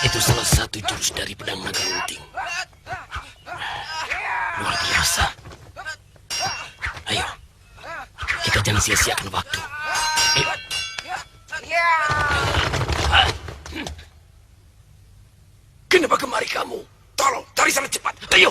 Itu salah satu jurus dari pedang naga runting. Luar biasa. Ayo, kita jangan sia-siakan waktu. Ayo. Kenapa kemari kamu? Tolong, cari sana cepat. Ayo.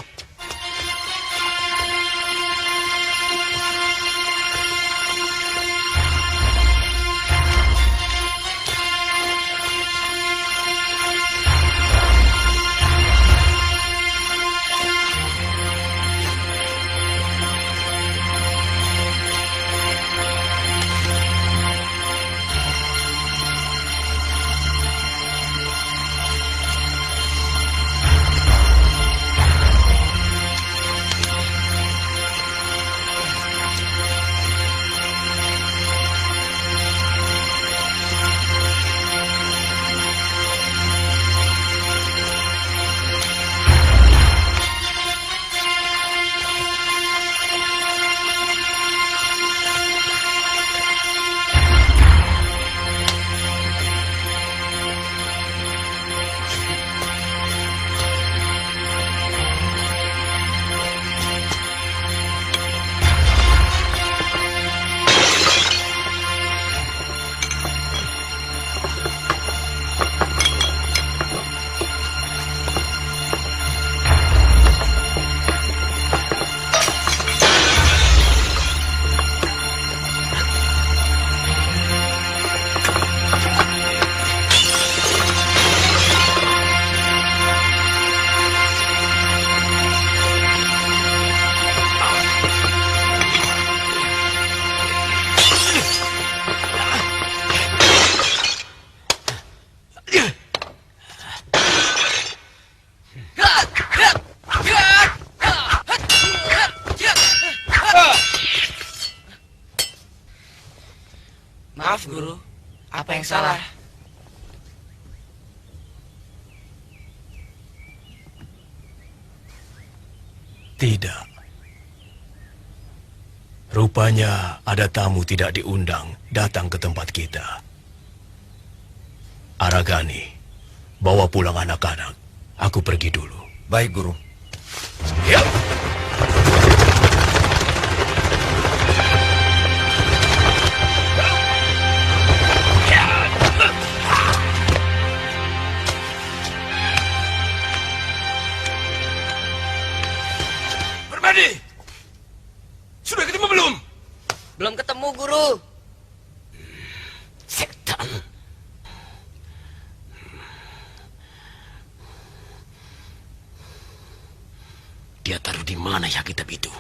Maaf, Guru. Apa yang salah? Tidak. Rupanya ada tamu tidak diundang datang ke tempat kita. Aragani, bawa pulang anak-anak. Aku pergi dulu. Baik, Guru. Ya. Permadi! Sudah ketemu belum? Belum ketemu, Guru. Setan. Dia taruh di mana ya kitab itu?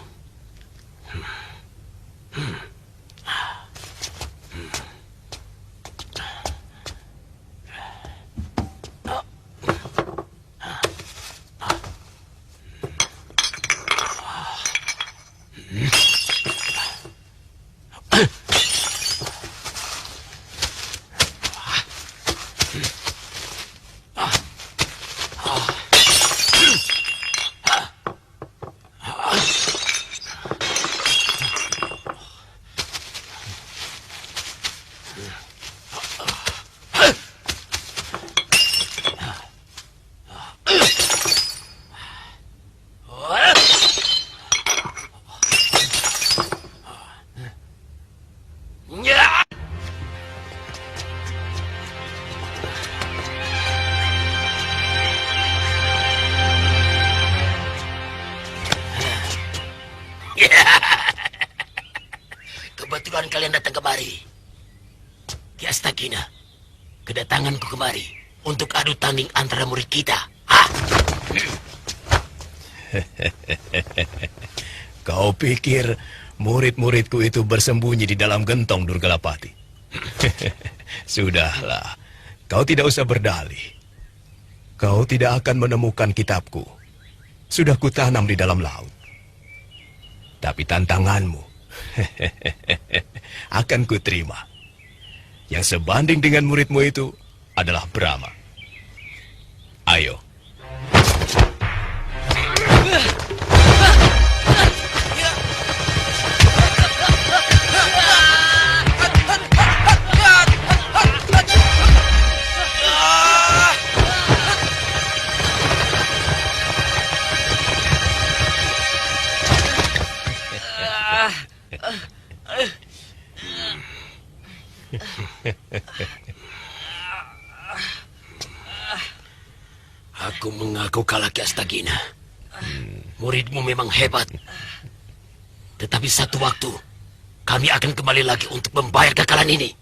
kebetulan kalian datang kemari. Ki Astagina, kedatanganku kemari untuk adu tanding antara murid kita. Hah? Kau pikir murid-muridku itu bersembunyi di dalam gentong Durgalapati? Sudahlah, kau tidak usah berdalih. Kau tidak akan menemukan kitabku. Sudah kutanam di dalam laut. Tapi tantanganmu akan kuterima. Yang sebanding dengan muridmu itu adalah Brahma. Ayo. Aku mengaku kalah Ki Astagina. Muridmu memang hebat. Tetapi satu waktu, kami akan kembali lagi untuk membayar kekalahan ini.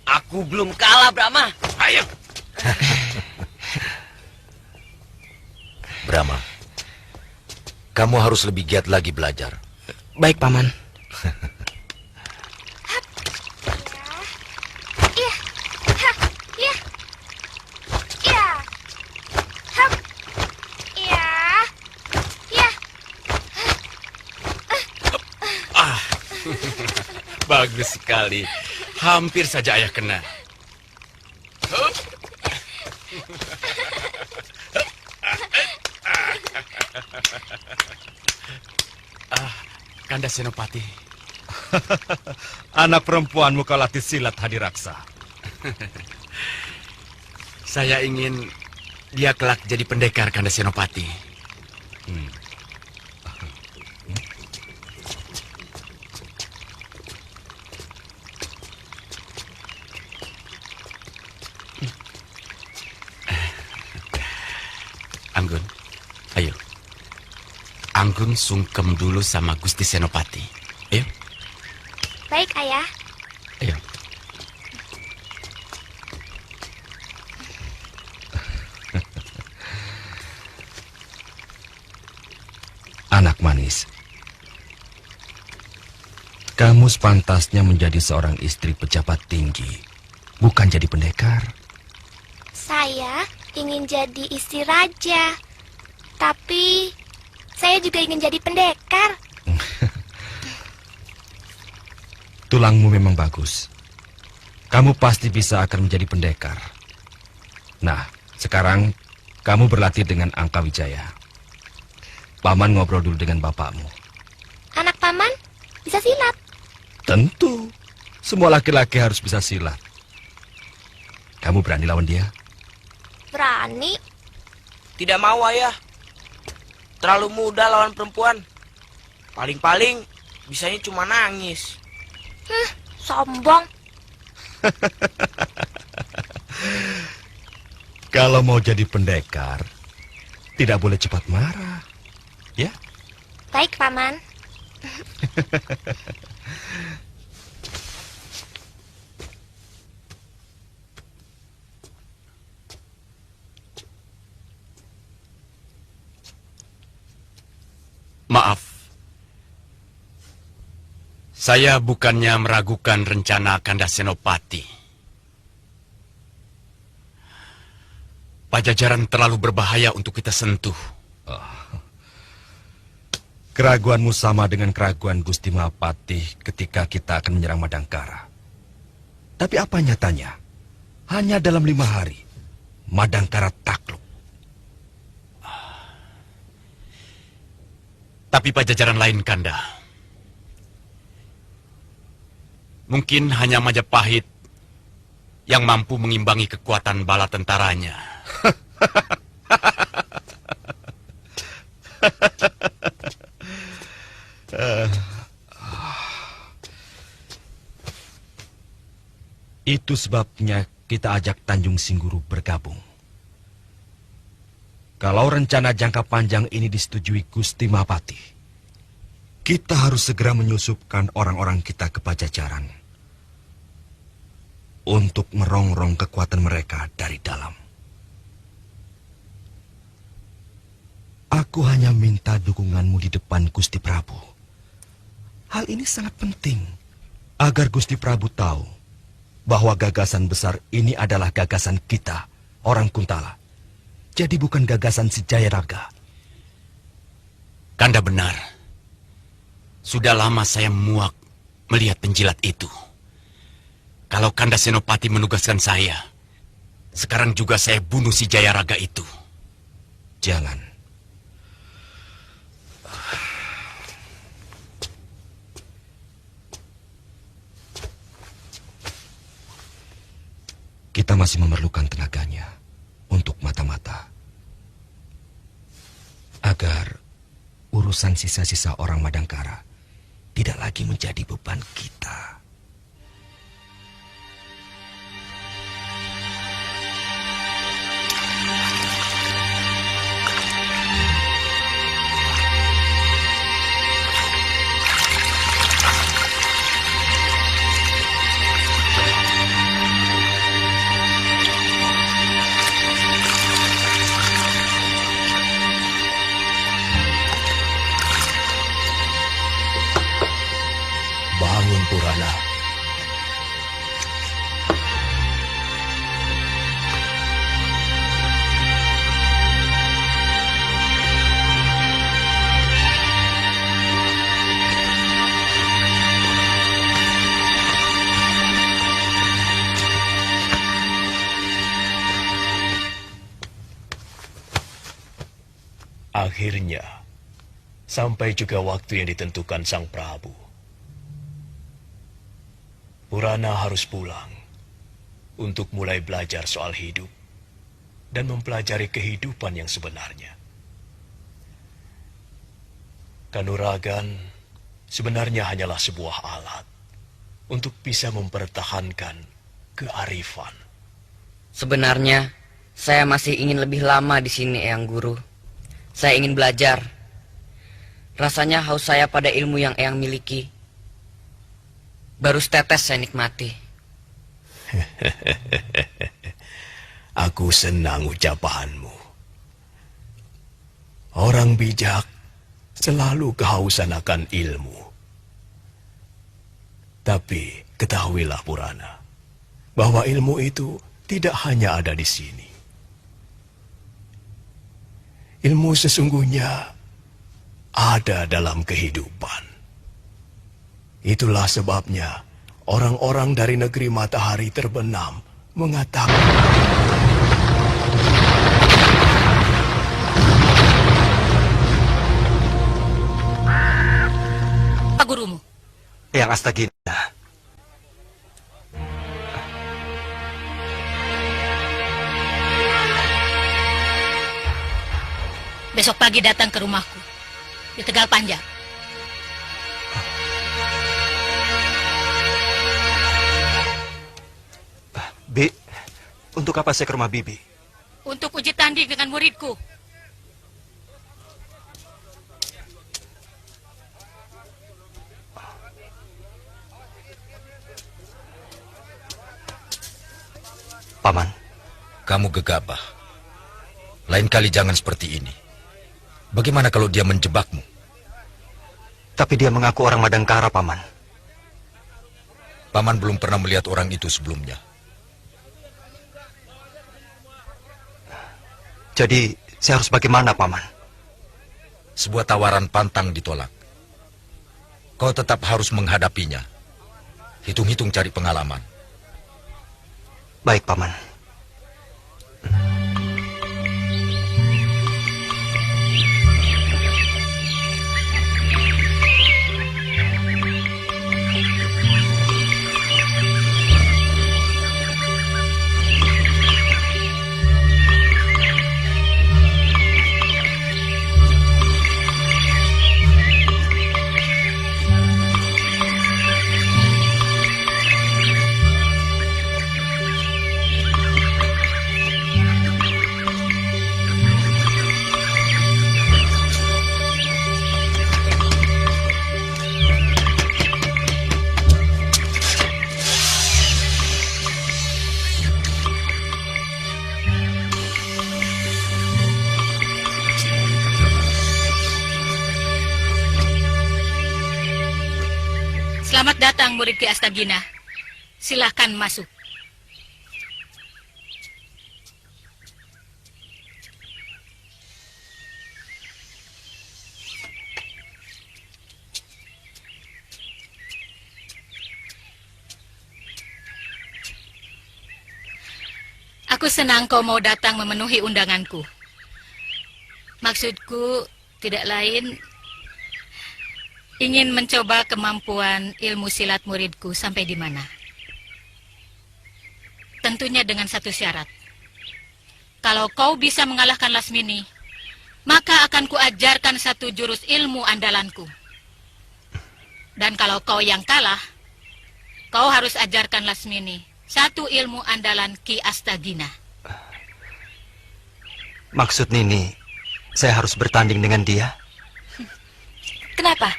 Aku belum kalah, Brahma. Ayo. Brahma, kamu harus lebih giat lagi belajar. Baik, Paman. Bagus sekali. Hampir saja ayah kena. Kanda Senopati. Anak perempuanmu kau latih silat Hadiraksa. Saya ingin dia kelak jadi pendekar, Kanda Senopati. Anggun, ayo. Anggun sungkem dulu sama Gusti Senopati. Ayo. Baik, Ayah. Ayo. Anak manis, kamu sepantasnya menjadi seorang istri pejabat tinggi, bukan jadi pendekar. Saya ingin jadi istri raja. Tapi saya juga ingin jadi pendekar. Tulangmu memang bagus. Kamu pasti bisa akan menjadi pendekar. Nah, sekarang kamu berlatih dengan Angka Wijaya. Paman ngobrol dulu dengan bapakmu. Anak paman bisa silat. Tentu, semua laki-laki harus bisa silat. Kamu berani lawan dia? Berani? Tidak mau, Ayah. Terlalu muda lawan perempuan. Paling-paling bisanya cuma nangis. Sombong. Kalau mau jadi pendekar, tidak boleh cepat marah. Ya? Baik, paman. Maaf. Saya bukannya meragukan rencana Kanda Senopati. Pajajaran terlalu berbahaya untuk kita sentuh. Keraguanmu sama dengan keraguan Gusti Mahapati ketika kita akan menyerang Madangkara. Tapi apa nyatanya? Hanya dalam 5 hari, Madangkara takluk. Tapi Pajajaran lain, Kanda. Mungkin hanya Majapahit yang mampu mengimbangi kekuatan bala tentaranya. Itu sebabnya kita ajak Tanjung Singguru bergabung. Kalau rencana jangka panjang ini disetujui Gusti Mahapati, kita harus segera menyusupkan orang-orang kita ke Pajajaran untuk merongrong kekuatan mereka dari dalam. Aku hanya minta dukunganmu di depan Gusti Prabu. Hal ini sangat penting agar Gusti Prabu tahu bahwa gagasan besar ini adalah gagasan kita, orang Kuntala. Jadi bukan gagasan si Jayaraga. Kanda benar. Sudah lama saya muak melihat penjilat itu. Kalau Kanda Senopati menugaskan saya, sekarang juga saya bunuh si Jayaraga itu. Jangan. Kita masih memerlukan tenaganya untuk mata-mata. Agar urusan sisa-sisa orang Madangkara tidak lagi menjadi beban kita. Bangun, Purana. Akhirnya, sampai juga waktu yang ditentukan Sang Prabu. Purana harus pulang untuk mulai belajar soal hidup dan mempelajari kehidupan yang sebenarnya. Kanuragan sebenarnya hanyalah sebuah alat untuk bisa mempertahankan kearifan. Sebenarnya, saya masih ingin lebih lama di sini, Eyang Guru. Saya ingin belajar. Rasanya haus saya pada ilmu yang Eyang miliki. Baru setetes saya nikmati. Aku senang ucapanmu. Orang bijak selalu kehausan akan ilmu. Tapi ketahuilah Purana, bahwa ilmu itu tidak hanya ada di sini. Ilmu sesungguhnya ada dalam kehidupan. Itulah sebabnya orang-orang dari negeri matahari terbenam mengatakan, Apa gurumu? Yang Astagina. Besok pagi datang ke rumahku di Tegal Panjang. Bi, untuk apa saya ke rumah Bibi? Untuk uji tanding dengan muridku. Paman, Kamu gegabah. Lain kali jangan seperti ini. Bagaimana kalau dia menjebakmu? tapi dia mengaku orang Madangkara, Paman. Paman belum pernah melihat orang itu sebelumnya. Jadi, saya harus bagaimana, Paman? Sebuah tawaran pantang ditolak. Kau tetap harus menghadapinya. Hitung-hitung cari pengalaman. Baik, Paman. datang murid Ki Astagina. Silahkan masuk. Aku senang kau mau datang memenuhi undanganku. Maksudku tidak lain ingin mencoba kemampuan ilmu silat muridku sampai di mana. Tentunya dengan satu syarat. Kalau kau bisa mengalahkan Lasmini, maka akan kuajarkan satu jurus ilmu andalanku. Dan kalau kau yang kalah, kau harus ajarkan Lasmini satu ilmu andalan Ki Astagina. Maksud Nini, saya harus bertanding dengan dia? Kenapa?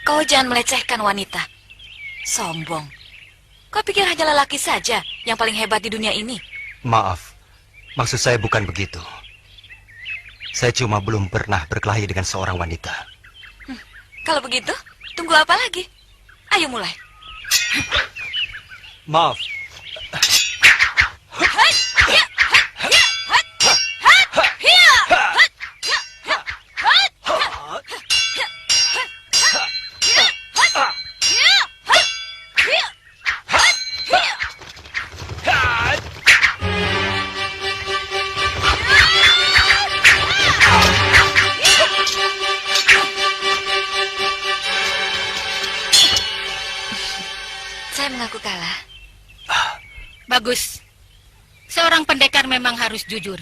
Kau jangan melecehkan wanita. Sombong. Kau pikir hanya lelaki saja yang paling hebat di dunia ini? Maaf, maksud saya bukan begitu. Saya cuma belum pernah berkelahi dengan seorang wanita. Kalau begitu, tunggu apa lagi? Ayo mulai. Maaf. Saya mengaku kalah. Bagus. Seorang pendekar memang harus jujur.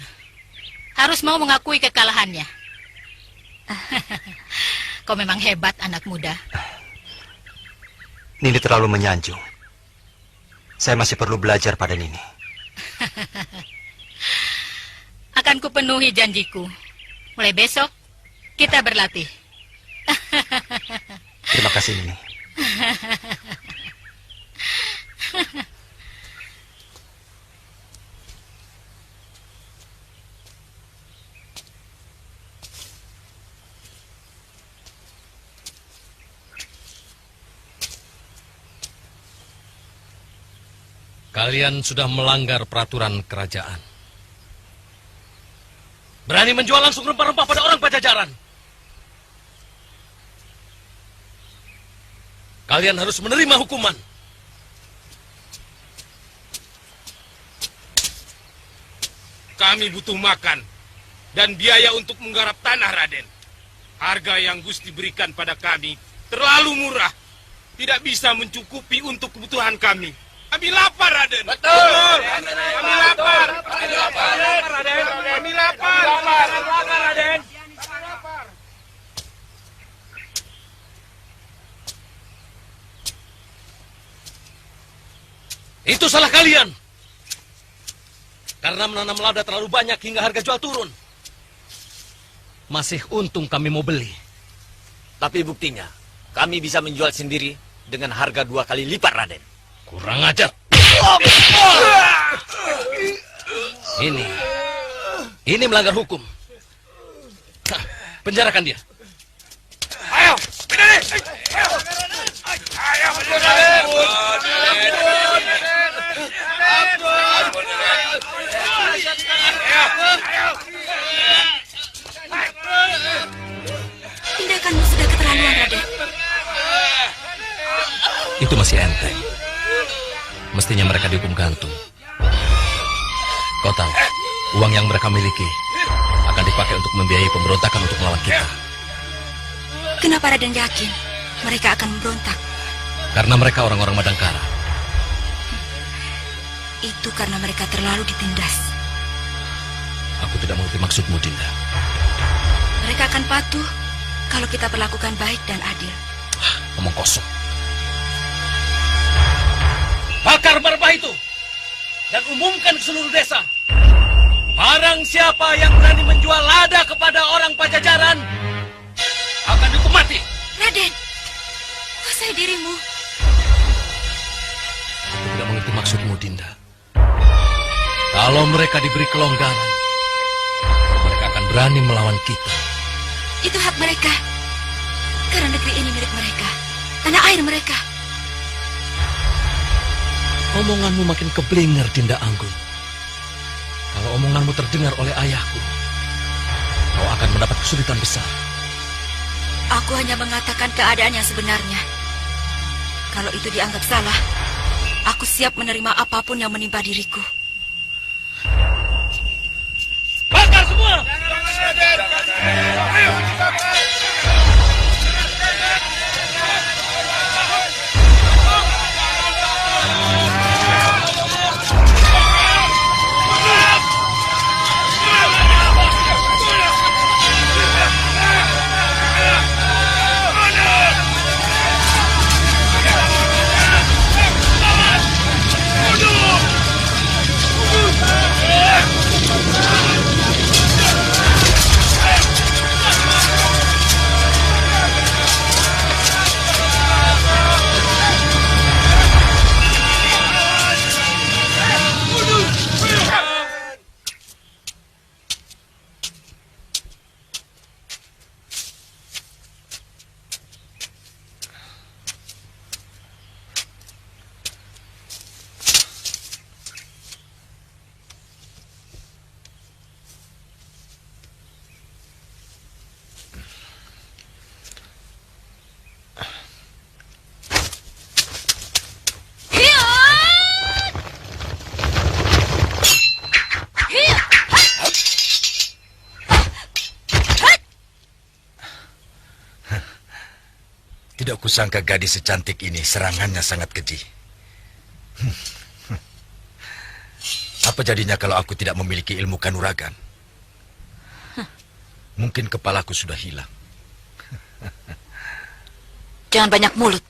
Harus mau mengakui kekalahannya. Kau memang hebat, anak muda. Nini terlalu menyanjung. Saya masih perlu belajar pada Nini. Akan kupenuhi janjiku. Mulai besok, kita berlatih. Terima kasih, Nini. Kalian sudah melanggar peraturan kerajaan. Berani menjual langsung rempah-rempah pada orang Pajajaran. Kalian harus menerima hukuman. Kami butuh makan dan biaya untuk menggarap tanah, Raden. Harga yang Gusti berikan pada kami terlalu murah. Tidak bisa mencukupi untuk kebutuhan kami. Kami lapar, Raden. Betul. Kami lapar. Kami lapar, Raden. Kami lapar. Raden. Itu salah kalian. Karena menanam lada terlalu banyak hingga harga jual turun. Masih untung kami mau beli. Tapi buktinya, kami bisa menjual sendiri dengan harga 2 kali lipat, Raden. Kurang ajar. Ini melanggar hukum. Hah, penjarakan dia. Ayo, Tindakanmu sudah keterlaluan, Raden. Itu masih enteng. Mestinya mereka dihukum gantung. Kau tahu, uang yang mereka miliki akan dipakai untuk membiayai pemberontakan untuk melawan kita. Kenapa Raden yakin mereka akan memberontak? Karena mereka orang-orang Madangkara. Itu karena mereka terlalu ditindas. Aku tidak mengerti maksudmu, Dinda. Mereka akan patuh kalau kita perlakukan baik dan adil. Ngomong kosong. Bakar barbah itu dan umumkan ke seluruh desa. Barang siapa yang berani menjual lada kepada orang Pajajaran akan dihukum mati. Raden, kuasai dirimu. Aku tidak mengerti maksudmu, Dinda. Kalau mereka diberi kelonggaran, mereka akan berani melawan kita. Itu hak mereka. Karena negeri ini milik mereka. Tanah air mereka. Omonganmu makin keblinger, Dinda Anggun. Kalau omonganmu terdengar oleh ayahku, kau akan mendapat kesulitan besar. Aku hanya mengatakan keadaan yang sebenarnya. Kalau itu dianggap salah, aku siap menerima apapun yang menimpa diriku. Bakar semua! Tidak kusangka gadis secantik ini serangannya sangat keji. Apa jadinya kalau aku tidak memiliki ilmu kanuragan? Mungkin kepalaku sudah hilang. Jangan banyak mulut.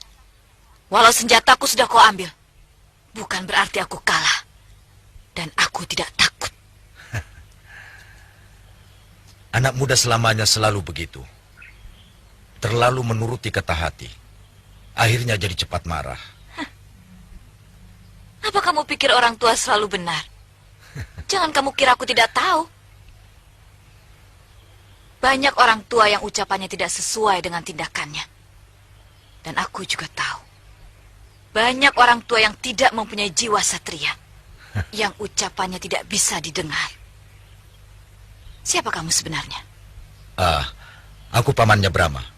Walau senjataku sudah kau ambil, bukan berarti aku kalah. Dan aku tidak takut. Anak muda selamanya selalu begitu. Terlalu menuruti kata hati. Akhirnya jadi cepat marah. Apa kamu pikir orang tua selalu benar? Jangan kamu kira aku tidak tahu. Banyak orang tua yang ucapannya tidak sesuai dengan tindakannya. Dan aku juga tahu. Banyak orang tua yang tidak mempunyai jiwa satria. Yang ucapannya tidak bisa didengar. Siapa kamu sebenarnya? Aku pamannya Brahma.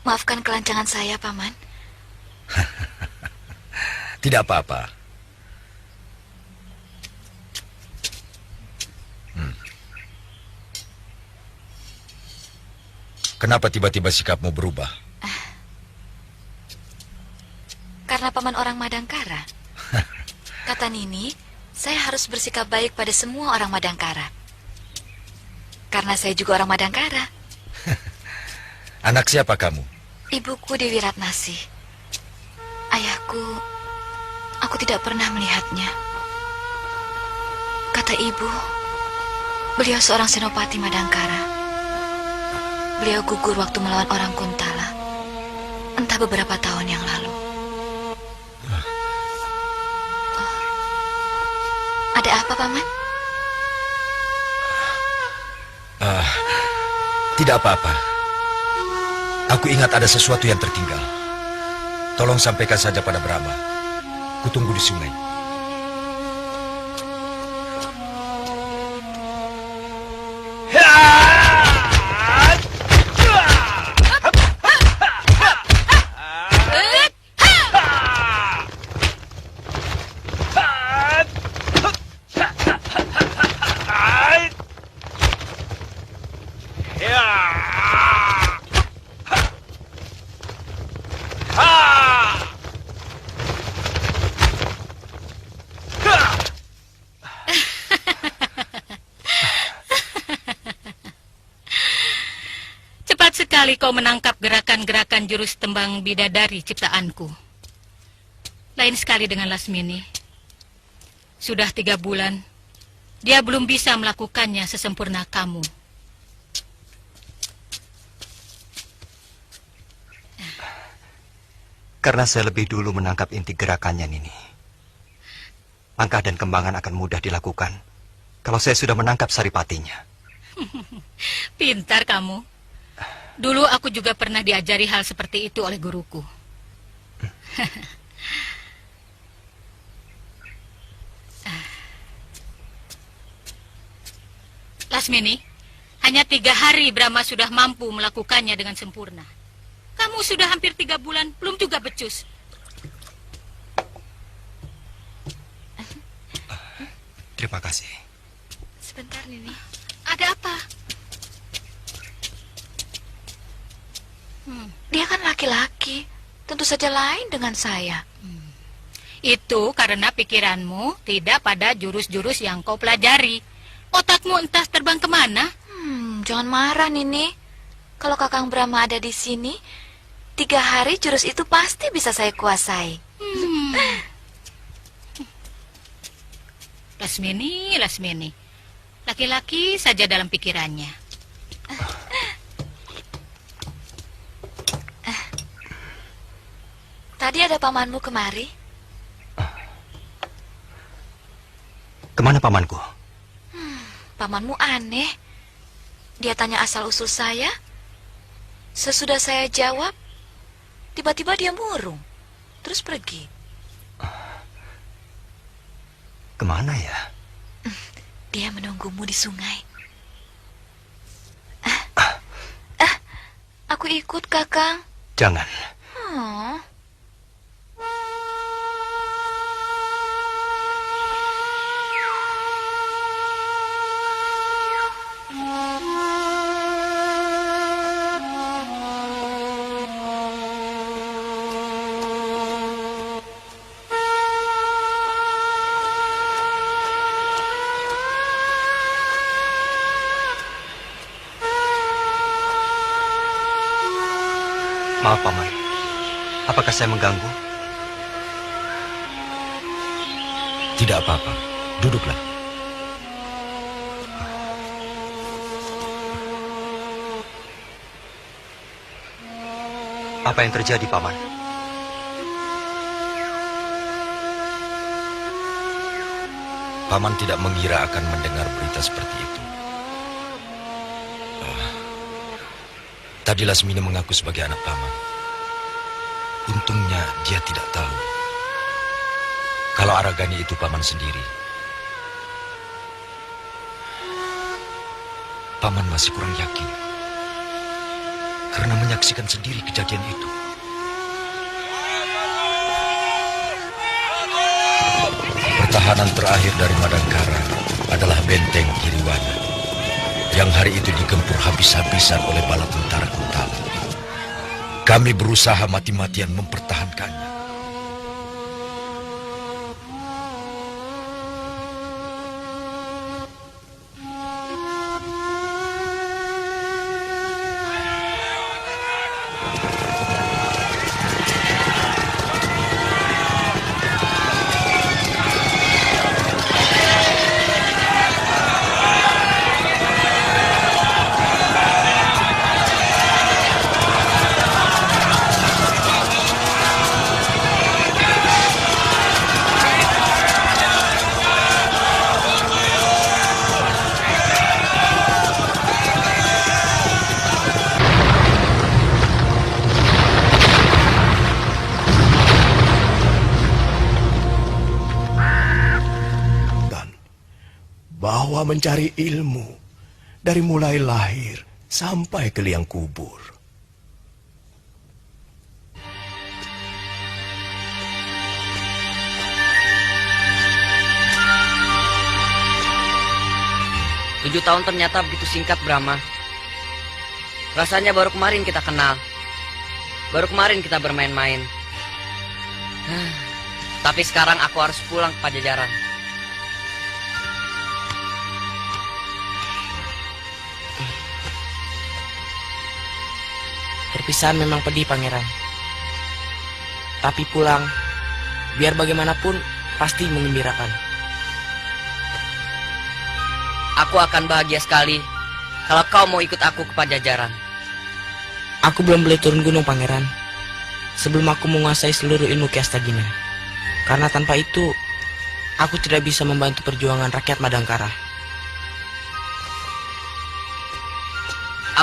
Maafkan kelancangan saya, Paman. Tidak apa-apa. Kenapa tiba-tiba sikapmu berubah? Karena Paman orang Madangkara. Kata Nini, saya harus bersikap baik pada semua orang Madangkara. Karena saya juga orang Madangkara. Anak siapa kamu? Ibuku Dewi Ratnasi. Ayahku, aku tidak pernah melihatnya. Kata ibu, beliau seorang senopati Madangkara. Beliau gugur waktu melawan orang Kuntala. Entah beberapa tahun yang lalu. Ada apa, Paman? Tidak apa-apa. Aku ingat ada sesuatu yang tertinggal. Tolong sampaikan saja pada Brahma. Kutunggu di sungai. Sekali kau menangkap gerakan-gerakan jurus tembang bidadari ciptaanku. Lain sekali dengan Lasmini. Sudah 3 bulan, dia belum bisa melakukannya sesempurna kamu. Karena saya lebih dulu menangkap inti gerakannya, Nini. Langkah dan kembangan akan mudah dilakukan kalau saya sudah menangkap saripatinya. Pintar kamu. Dulu aku juga pernah diajari hal seperti itu oleh guruku. Lasmini, hanya 3 hari Brahma sudah mampu melakukannya dengan sempurna. Kamu sudah hampir 3 bulan, belum juga becus. Terima kasih. Sebentar, Nini. Ada apa? Dia kan laki-laki. Tentu saja lain dengan saya. Itu karena pikiranmu tidak pada jurus-jurus yang kau pelajari. Otakmu entah terbang kemana. Jangan marah, Nini. Kalau Kakang Brahma ada di sini, 3 hari jurus itu pasti bisa saya kuasai. Lasmini, Lasmini. Laki-laki saja dalam pikirannya. Tadi ada pamanmu kemari. Kemana pamanku? Pamanmu aneh. Dia tanya asal-usul saya. Sesudah saya jawab, tiba-tiba dia murung. Terus pergi. Kemana ya? Dia menunggumu di sungai. Aku ikut, Kakang. Jangan. Maaf, Paman. Apakah saya mengganggu? Tidak apa-apa. Duduklah. Apa yang terjadi, Paman? Paman tidak mengira akan mendengar berita seperti itu. Tadi Lasmini mengaku sebagai anak paman. Untungnya dia tidak tahu kalau Aragani itu paman sendiri. Paman masih kurang yakin karena menyaksikan sendiri kejadian itu. Pertahanan terakhir dari Madangkara adalah benteng Giriwana yang hari itu digempur habis-habisan oleh bala tentara Kuntala. Kami berusaha mati-matian mempertahankannya. Bahwa mencari ilmu dari mulai lahir sampai ke liang kubur. Tujuh tahun ternyata begitu singkat, Brahma. Rasanya baru kemarin kita kenal. Baru kemarin kita bermain-main. Tapi sekarang aku harus pulang ke Pajajaran. Perpisahan memang pedih, Pangeran. Tapi pulang, biar bagaimanapun, pasti menggembirakan. Aku akan bahagia sekali kalau kau mau ikut aku ke Pajajaran. Aku belum boleh turun gunung, Pangeran, sebelum aku menguasai seluruh ilmu Ki Astagina. Karena tanpa itu, aku tidak bisa membantu perjuangan rakyat Madangkara.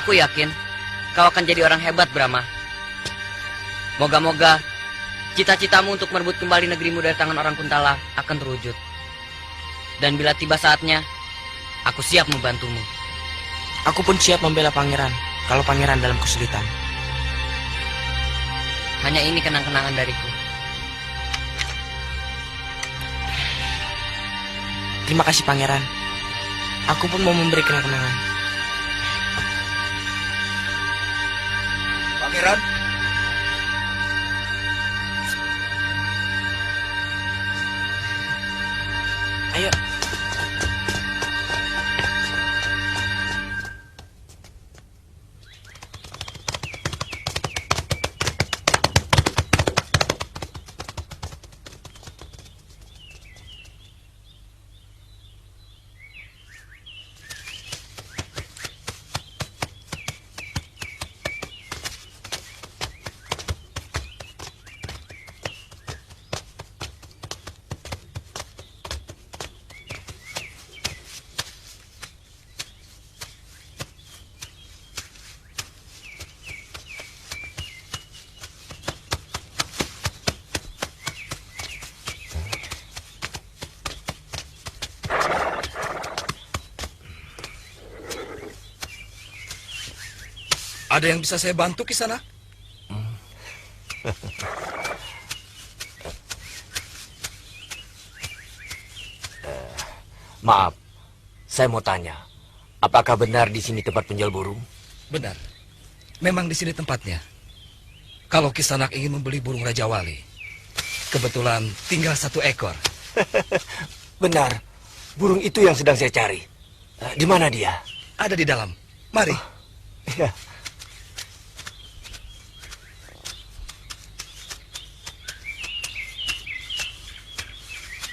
Aku yakin kau akan jadi orang hebat, Brahma. Moga-moga cita-citamu untuk merebut kembali negerimu dari tangan orang Kuntala akan terwujud. Dan bila tiba saatnya, aku siap membantumu. Aku pun siap membela pangeran kalau pangeran dalam kesulitan. Hanya ini kenang-kenangan dariku. Terima kasih pangeran. Aku pun mau memberi kenang-kenangan. Pangeran, Ayo. Ada yang bisa saya bantu di sana? Maaf, saya mau tanya, apakah benar di sini tempat penjual burung? Benar. Memang di sini tempatnya. Kalau Kisanak ingin membeli burung Raja Wali, kebetulan tinggal 1 ekor. Benar, burung itu yang sedang saya cari. Di mana dia? Ada di dalam. Mari. Ya.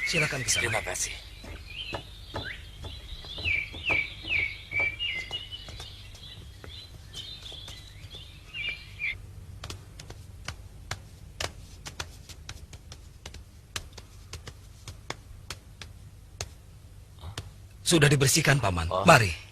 Silakan Kisanak. Terima kasih. Sudah dibersihkan, Paman. Mari.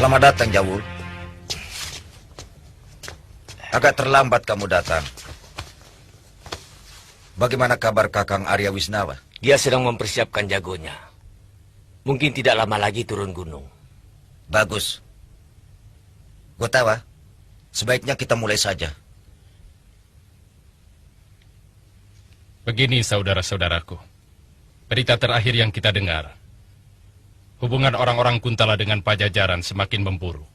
selamat datang, Jawul. Agak terlambat kamu datang. Bagaimana kabar Kakang Arya Wisnawa? Dia sedang mempersiapkan jagonya. Mungkin tidak lama lagi turun gunung. Bagus. Gotawa, sebaiknya kita mulai saja. Begini saudara-saudaraku, berita terakhir yang kita dengar. Hubungan orang-orang Kuntala dengan Pajajaran semakin memburuk.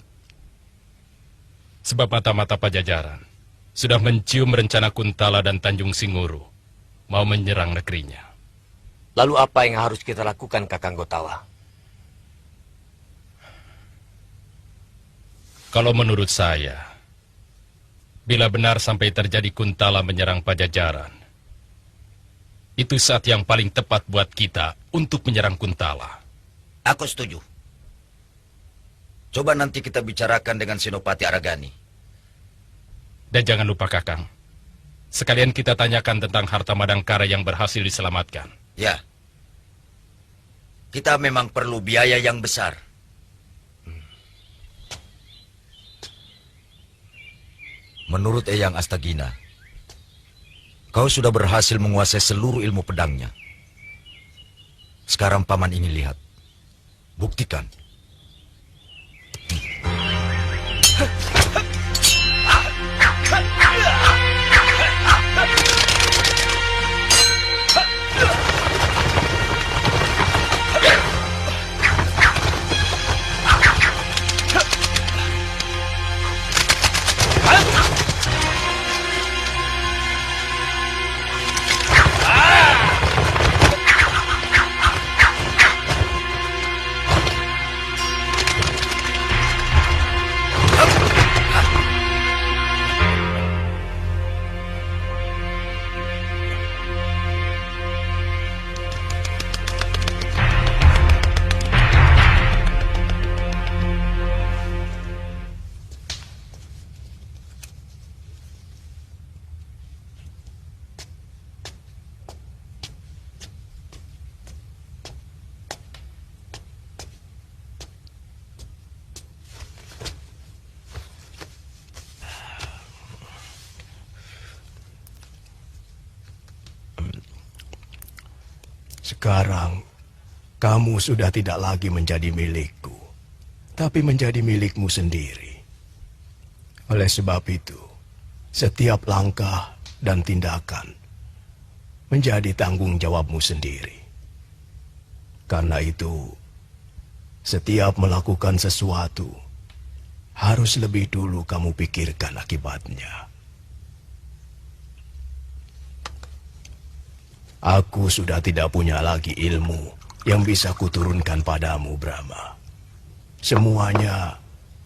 Sebab mata-mata Pajajaran sudah mencium rencana Kuntala dan Tanjung Singuru mau menyerang negerinya. Lalu apa yang harus kita lakukan, Kakang Gotawa? Kalau menurut saya, bila benar sampai terjadi Kuntala menyerang Pajajaran, itu saat yang paling tepat buat kita untuk menyerang Kuntala. Aku setuju. Coba nanti kita bicarakan dengan Senopati Aragani. Dan jangan lupa, Kakang, sekalian kita tanyakan tentang harta Madangkara yang berhasil diselamatkan. Ya. Kita memang perlu biaya yang besar. Menurut Eyang Astagina, kau sudah berhasil menguasai seluruh ilmu pedangnya. Sekarang Paman ingin lihat. Buktikan. Sekarang, kamu sudah tidak lagi menjadi milikku, tapi menjadi milikmu sendiri. Oleh sebab itu, setiap langkah dan tindakan menjadi tanggung jawabmu sendiri. Karena itu, setiap melakukan sesuatu, harus lebih dulu kamu pikirkan akibatnya. Aku sudah tidak punya lagi ilmu yang bisa kuturunkan padamu, Brahma. Semuanya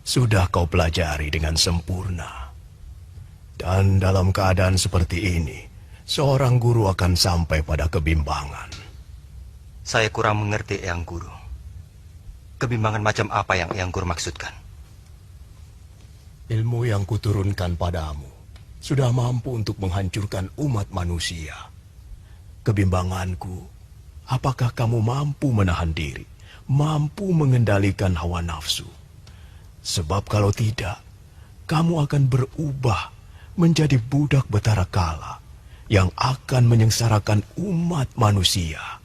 sudah kau pelajari dengan sempurna. Dan dalam keadaan seperti ini, seorang guru akan sampai pada kebimbangan. Saya kurang mengerti, Eyang Guru. Kebimbangan macam apa yang Eyang Guru maksudkan? Ilmu yang kuturunkan padamu sudah mampu untuk menghancurkan umat manusia. Kebimbanganku, apakah kamu mampu menahan diri, mampu mengendalikan hawa nafsu? Sebab kalau tidak, kamu akan berubah menjadi budak betara kala yang akan menyengsarakan umat manusia.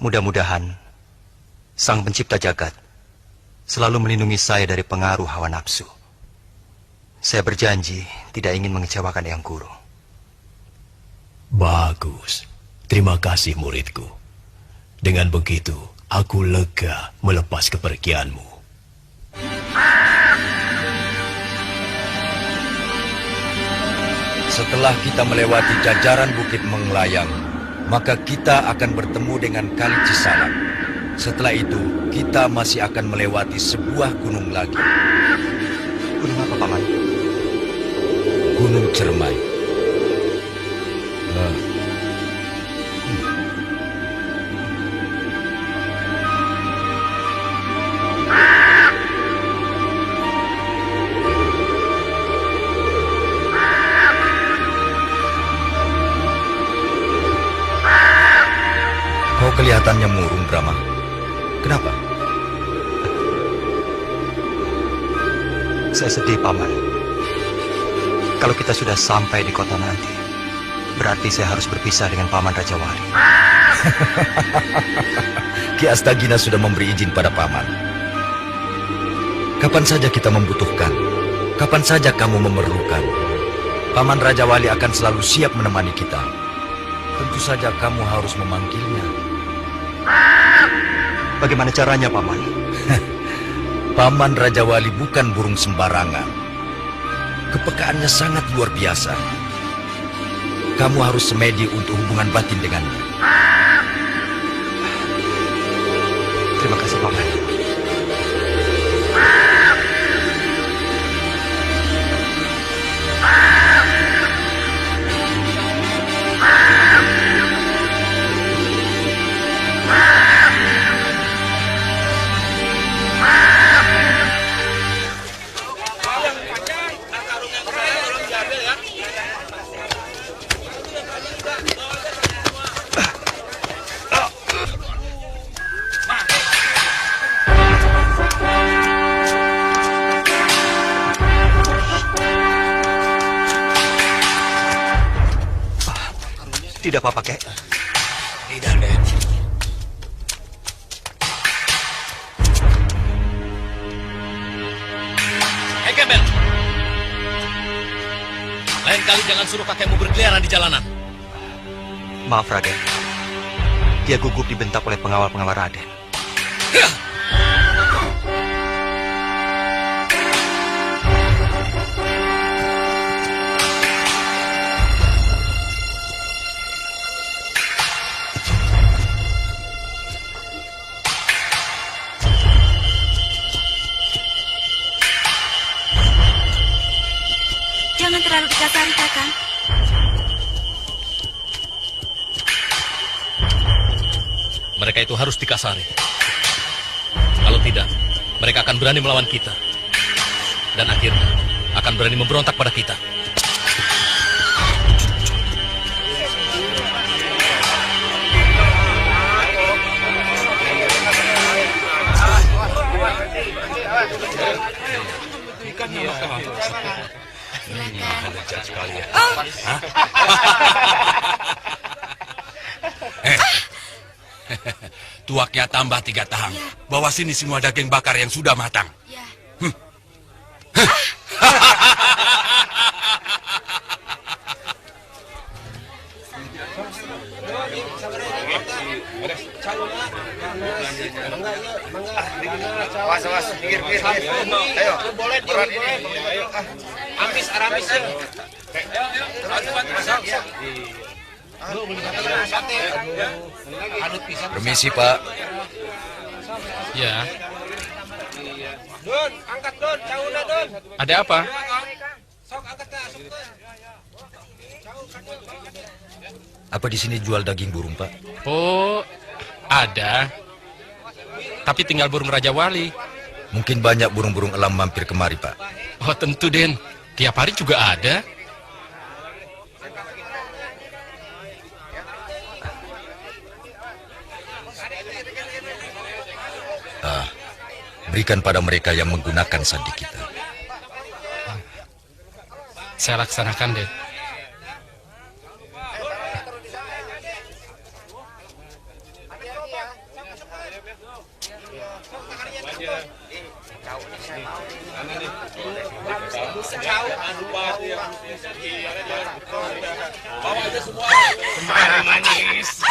Mudah-mudahan Sang Pencipta Jagat selalu melindungi saya dari pengaruh hawa nafsu. Saya berjanji tidak ingin mengecewakan Eyang Guru. Bagus. Terima kasih, muridku. Dengan begitu, aku lega melepas kepergianmu. Setelah kita melewati jajaran Bukit Menglayang, maka kita akan bertemu dengan Kali Cisalak. Setelah itu, kita masih akan melewati sebuah gunung lagi. Gunung apa, Paman? Gunung Cermai. Kau kelihatannya murung, Brahma. Kenapa? Saya sedih, Paman. Kalau kita sudah sampai di kota nanti, berarti saya harus berpisah dengan Paman Raja Wali. Ki Astagina sudah memberi izin pada Paman. Kapan saja kita membutuhkan, kapan saja kamu memerlukan, Paman Raja Wali akan selalu siap menemani kita. Tentu saja kamu harus memanggilnya. Bagaimana caranya, Paman? Paman Raja Wali bukan burung sembarangan. Kepekaannya sangat luar biasa. Kamu harus semedi untuk hubungan batin dengannya. Terima kasih, Paman. Tidak apa-apa, Kek. Tidak, Den. Hei, Gembel. Lain kali jangan suruh kakekmu berkeliaran di jalanan. Maaf, Raden. Dia gugup dibentak oleh pengawal-pengawal Raden. Jangan terlalu dikasari, Kakang. Mereka itu harus dikasari. Kalau tidak, mereka akan berani melawan kita. Dan akhirnya akan berani memberontak pada kita. Tuaknya tambah 3 tahang. Bawa sini semua daging bakar yang sudah matang. Awas, pinggir. Ayo, berat ini. Amis, aramis ya. Permisi, Pak. Ya, Don, angkat Don, cauna Don. ada apa? Sok angkat ke asuk teh. Apa di sini jual daging burung, Pak? Oh, ada. Tapi tinggal burung Raja Wali. Mungkin banyak burung-burung elang mampir kemari, Pak. Oh, tentu, Den. Tiap hari juga ada. Berikan pada mereka yang menggunakan sandi kita. Saya laksanakan, Den. Bawa aja semua. Kemari manis.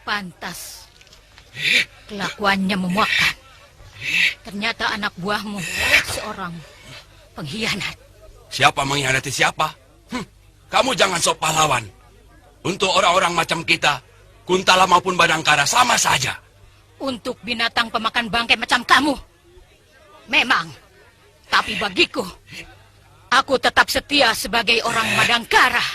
Pantas. Kelakuannya memuakkan. Ternyata anak buahmu seorang pengkhianat. Siapa mengkhianati siapa? Kamu jangan sok pahlawan. Untuk orang-orang macam kita, Kuntala maupun Badangkara sama saja. Untuk binatang pemakan bangkai macam kamu. Memang. Tapi bagiku, aku tetap setia sebagai orang Madangkara.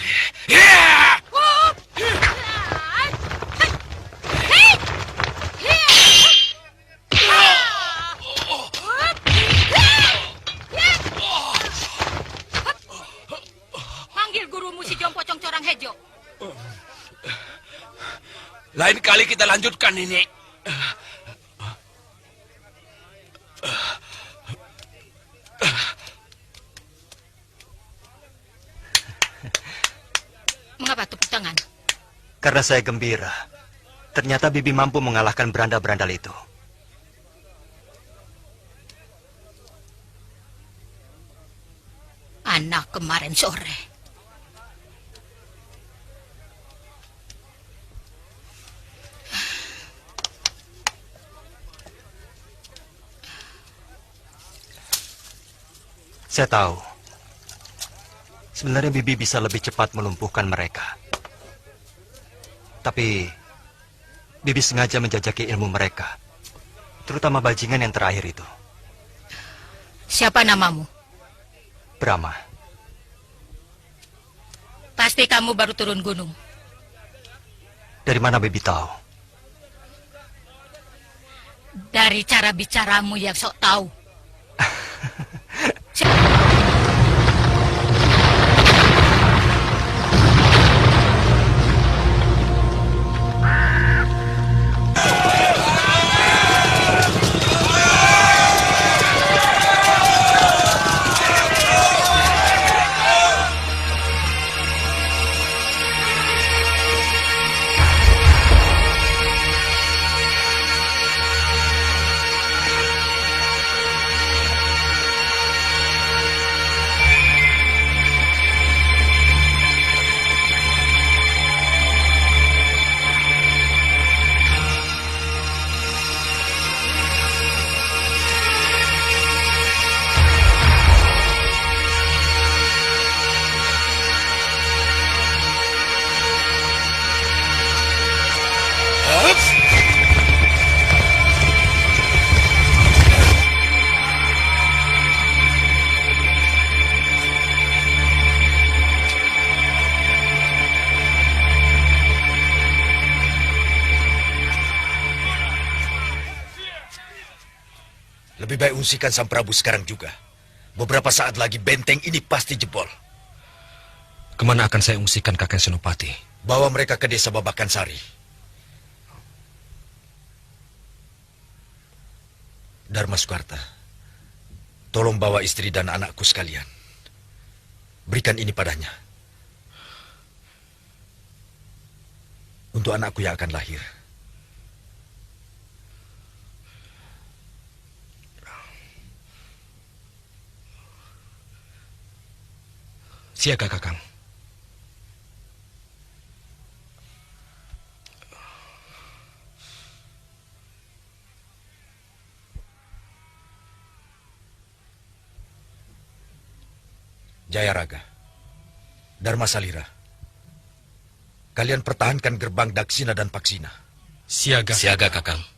Panggil gurumu si Jompo Congcorang Hejo. Lain kali kita lanjutkan ini. Mengapa tepuk tangan? Karena saya gembira. Ternyata Bibi mampu mengalahkan berandal-berandal itu. Anak kemarin sore. Saya tahu. Sebenarnya Bibi bisa lebih cepat melumpuhkan mereka. Tapi Bibi sengaja menjajaki ilmu mereka. Terutama bajingan yang terakhir itu. Siapa namamu? Brahma. Pasti kamu baru turun gunung. Dari mana Bibi tahu? Dari cara bicaramu yang sok tahu. Lebih baik ungsikan Sang Prabu sekarang juga. Beberapa saat lagi benteng ini pasti jebol. Kemana akan saya ungsikan kakek Senopati? Bawa mereka ke desa Babakan Sari. Dharma Sukarta, tolong bawa istri dan anakku sekalian. Berikan ini padanya. Untuk anakku yang akan lahir. Siaga, Kakang. Jayaraga, Dharma Salira, kalian pertahankan gerbang Daksina dan Paksina. Siaga. Siaga, Kakang.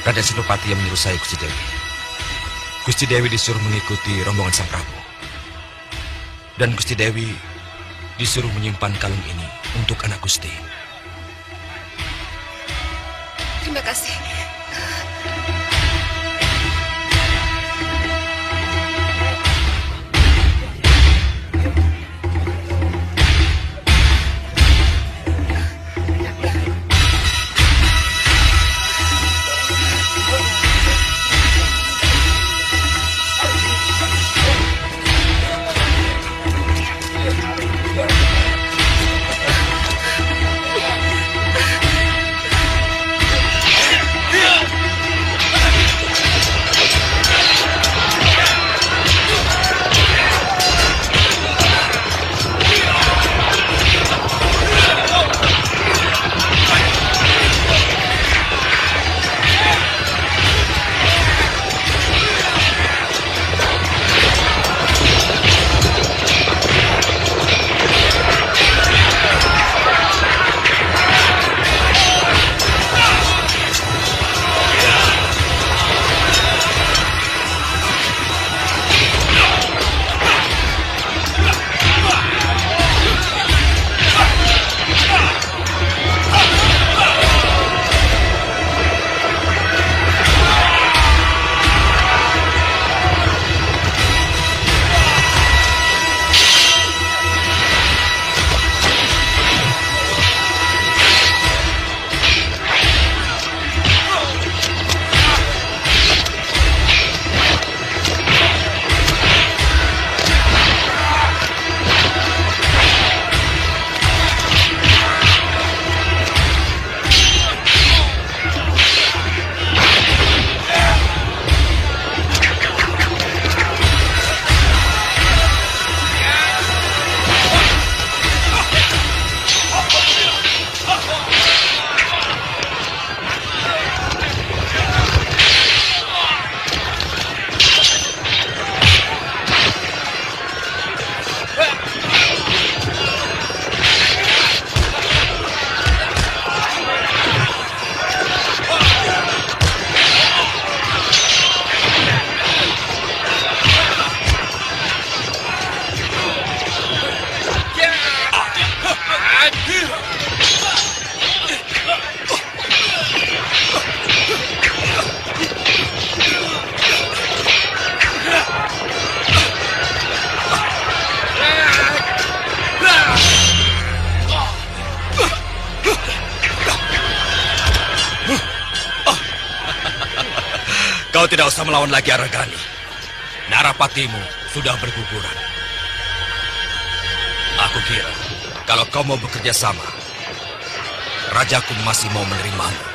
Raden Senopati yang menyuruh saya, Gusti Dewi. Gusti Dewi disuruh mengikuti rombongan Sang Prabu. Dan Gusti Dewi disuruh menyimpan kalung ini untuk anak Gusti. Terima kasih. Kau tidak usah melawan lagi, Aragani. Narapatimu sudah berguguran. Aku kira kalau kau mau bekerja sama, rajaku masih mau menerimamu.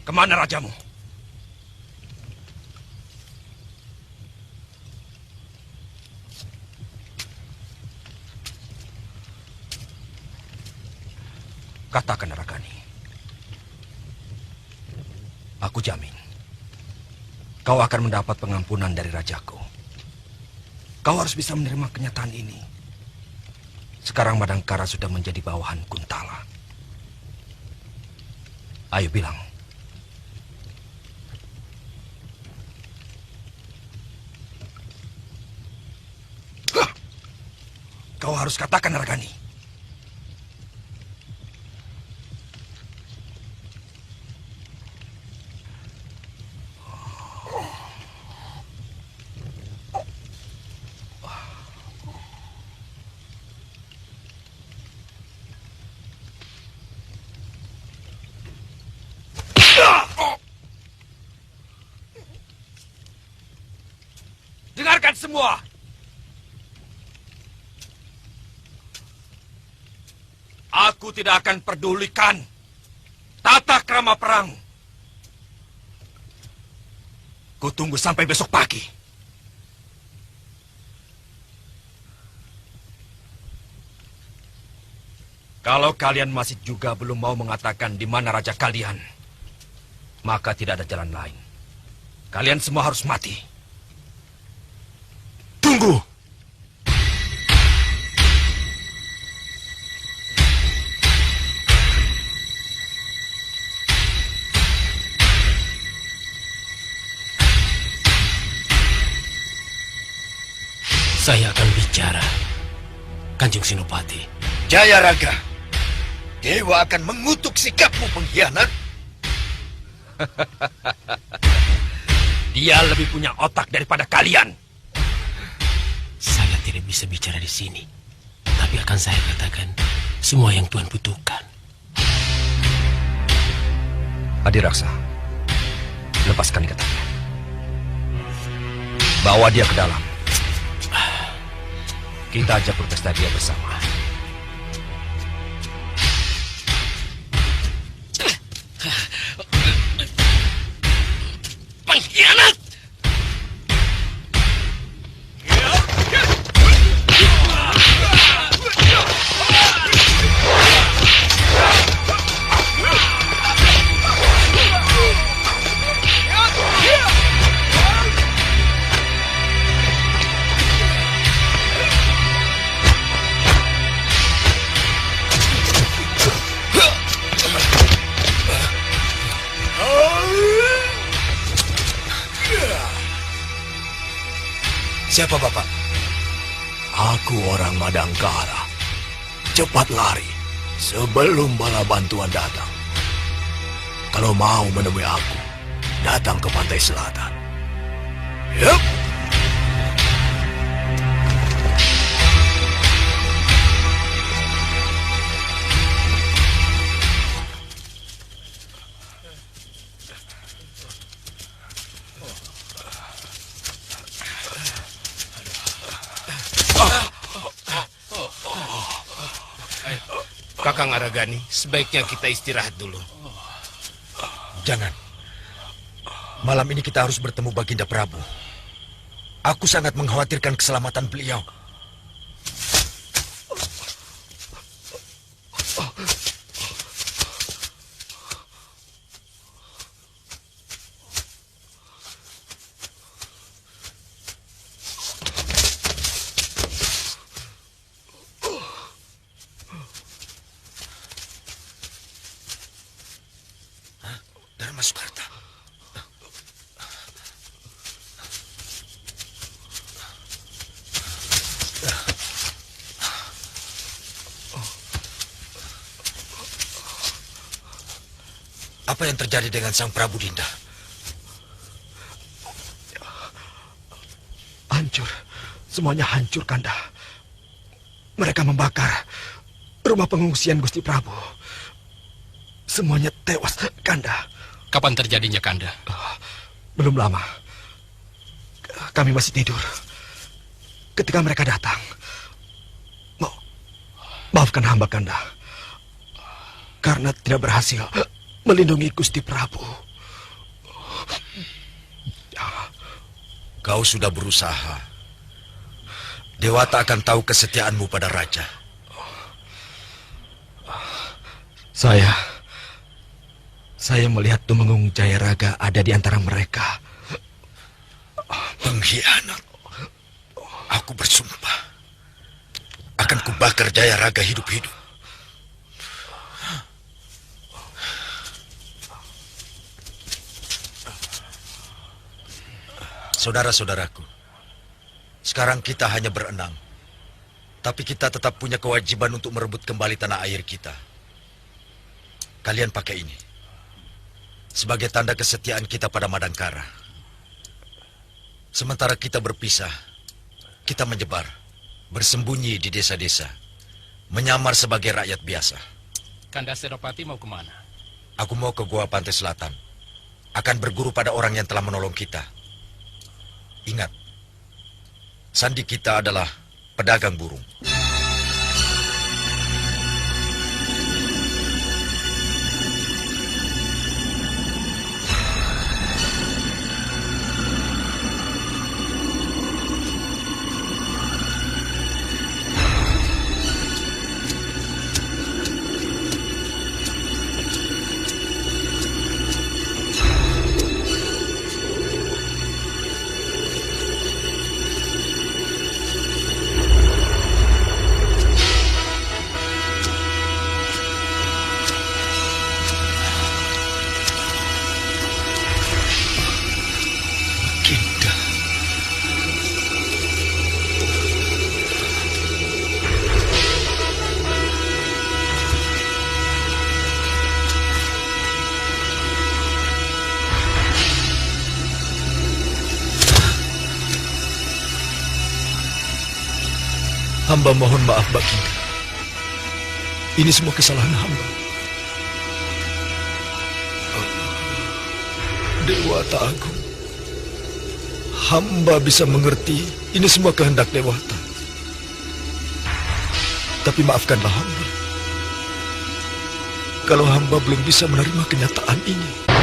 Kemana rajamu? Katakan, Aragani. Aku jamin, kau akan mendapat pengampunan dari rajaku. Kau harus bisa menerima kenyataan ini. Sekarang Madangkara sudah menjadi bawahan Kuntala. Ayo bilang. Kau harus katakan, Aragani. Dengarkan semua. Aku tidak akan pedulikan tata krama perang. Kutunggu sampai besok pagi. Kalau kalian masih juga belum mau mengatakan di mana raja kalian, maka tidak ada jalan lain. Kalian semua harus mati. Tunggu! Saya akan bicara, Kanjeng Senopati. Jayaraga, Dewa akan mengutuk sikapmu, pengkhianat. Dia lebih punya otak daripada kalian. Saya tidak bisa bicara di sini, tapi akan saya katakan semua yang Tuhan butuhkan. Adiraksa, lepaskan ikatnya. Bawa dia ke dalam. Kita ajak berpesta dia bersama. Pengkhianat! Siapa Bapak? Aku orang Madangkara. Cepat lari sebelum bala bantuan datang. Kalau mau menemui aku, datang ke pantai selatan. Yup. Kakang Aragani, sebaiknya kita istirahat dulu. Jangan. Malam ini kita harus bertemu Baginda Prabu. Aku sangat mengkhawatirkan keselamatan beliau. Dharma Sukarta. Apa yang terjadi dengan Sang Prabu Dinda? Hancur. Semuanya hancur, Kanda. Mereka membakar rumah pengungsian Gusti Prabu. Semuanya tewas, Kanda. Kapan terjadinya, Kanda? Belum lama. Kami masih tidur. Ketika mereka datang. Maafkan hamba, Kanda. Karena tidak berhasil melindungi Gusti Prabu. Kau sudah berusaha. Dewata akan tahu kesetiaanmu pada raja. Saya melihat Tumenggung Jayaraga ada di antara mereka. Pengkhianat. Aku bersumpah akan kubakar Jayaraga hidup-hidup. Saudara-saudaraku, sekarang kita hanya berenam, tapi kita tetap punya kewajiban untuk merebut kembali tanah air kita. Kalian pakai ini sebagai tanda kesetiaan kita pada Madangkara. Sementara kita berpisah, kita menyebar, bersembunyi di desa-desa, menyamar sebagai rakyat biasa. Kanda Senopati mau kemana? Aku mau ke Gua Pantai Selatan, akan berguru pada orang yang telah menolong kita. Ingat, sandi kita adalah pedagang burung. Hamba mohon maaf, Baginda. Ini semua kesalahan hamba. Dewata Agung, hamba bisa mengerti ini semua kehendak Dewata. Tapi maafkanlah hamba kalau hamba belum bisa menerima kenyataan ini.